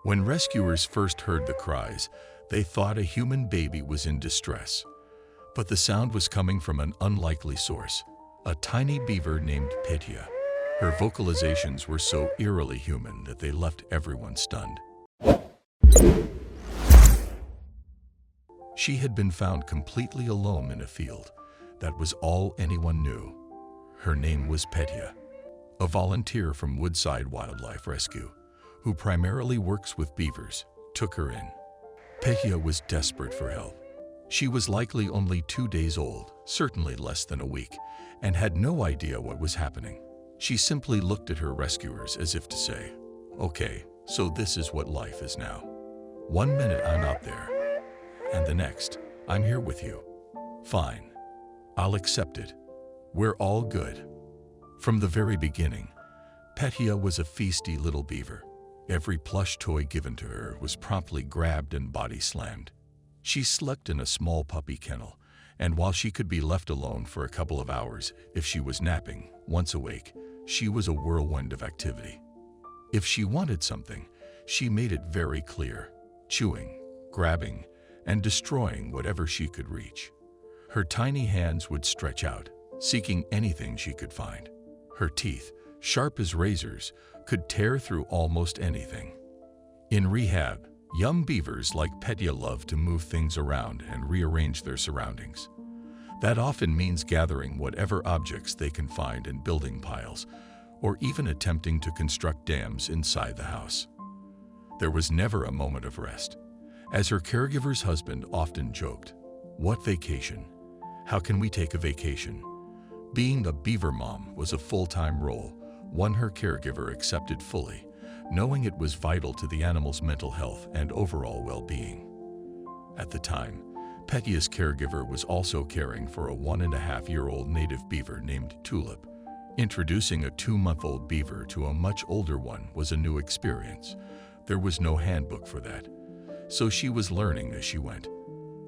When rescuers first heard the cries, they thought a human baby was in distress. But the sound was coming from an unlikely source, a tiny beaver named Petya. Her vocalizations were so eerily human that they left everyone stunned. She had been found completely alone in a field. That was all anyone knew. Her name was Petya, a volunteer from Woodside Wildlife Rescue, who primarily works with beavers, took her in. Petya was desperate for help. She was likely only 2 days old, certainly less than a week, and had no idea what was happening. She simply looked at her rescuers as if to say, "Okay, so this is what life is now. 1 minute I'm out there, and the next, I'm here with you. Fine. I'll accept it. We're all good." From the very beginning, Petya was a feisty little beaver. Every plush toy given to her was promptly grabbed and body slammed. She slept in a small puppy kennel, and while she could be left alone for a couple of hours if she was napping, once awake, she was a whirlwind of activity. If she wanted something, she made it very clear, chewing, grabbing, and destroying whatever she could reach. Her tiny hands would stretch out, seeking anything she could find. Her teeth, sharp as razors, could tear through almost anything. In rehab, young beavers like Petya love to move things around and rearrange their surroundings. That often means gathering whatever objects they can find in building piles, or even attempting to construct dams inside the house. There was never a moment of rest. As her caregiver's husband often joked, "What vacation? How can we take a vacation?" Being a beaver mom was a full-time role, one her caregiver accepted fully, knowing it was vital to the animal's mental health and overall well-being. At the time, Petya's caregiver was also caring for a 1.5-year-old native beaver named Tulip. Introducing a 2-month-old beaver to a much older one was a new experience. There was no handbook for that, so she was learning as she went.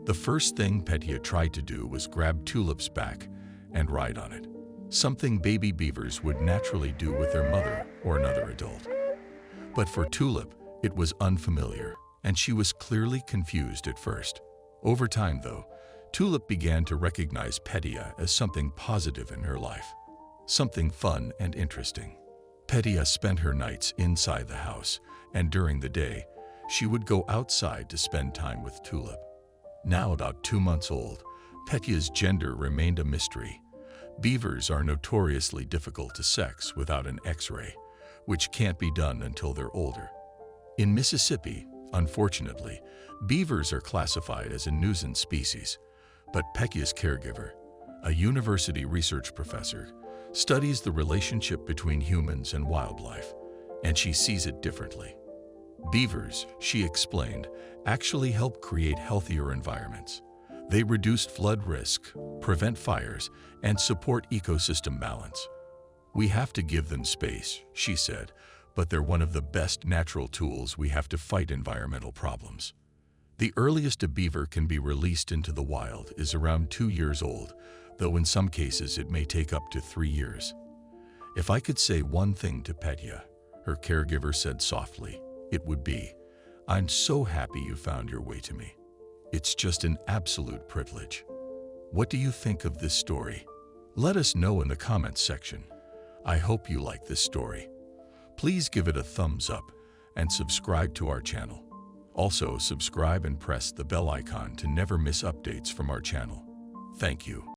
The first thing Petya tried to do was grab Tulip's back and ride on it, something baby beavers would naturally do with their mother or another adult. But for Tulip, it was unfamiliar, and she was clearly confused at first. Over time, though, Tulip began to recognize Petya as something positive in her life, something fun and interesting. Petya spent her nights inside the house, and during the day, she would go outside to spend time with Tulip. Now about 2 months old, Petya's gender remained a mystery. Beavers are notoriously difficult to sex without an X-ray, which can't be done until they're older. In Mississippi, unfortunately, beavers are classified as a nuisance species, but Petya's caregiver, a university research professor, studies the relationship between humans and wildlife, and she sees it differently. Beavers, she explained, actually help create healthier environments. They reduce flood risk, prevent fires, and support ecosystem balance. "We have to give them space," she said, "but they're one of the best natural tools we have to fight environmental problems." The earliest a beaver can be released into the wild is around 2 years old, though in some cases it may take up to 3 years. "If I could say one thing to Petya," her caregiver said softly, "it would be, I'm so happy you found your way to me. It's just an absolute privilege." What do you think of this story? Let us know in the comments section. I hope you like this story. Please give it a thumbs up and subscribe to our channel. Also, subscribe and press the bell icon to never miss updates from our channel. Thank you.